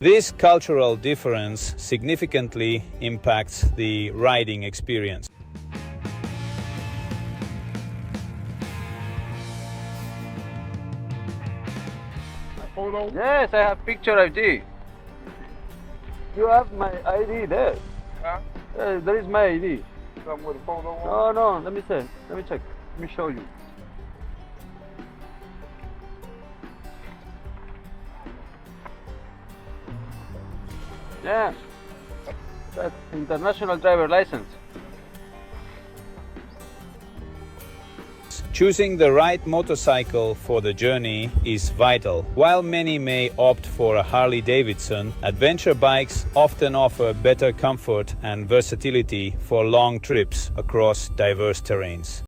This cultural difference significantly impacts the riding experience. Photo? Yes, I have picture ID. You have my ID there. Huh? There is my ID. Something with a photo on? No, let me see. Let me check. Let me show you. Yeah, that's international driver license. Choosing the right motorcycle for the journey is vital. While many may opt for a Harley-Davidson, adventure bikes often offer better comfort and versatility for long trips across diverse terrains.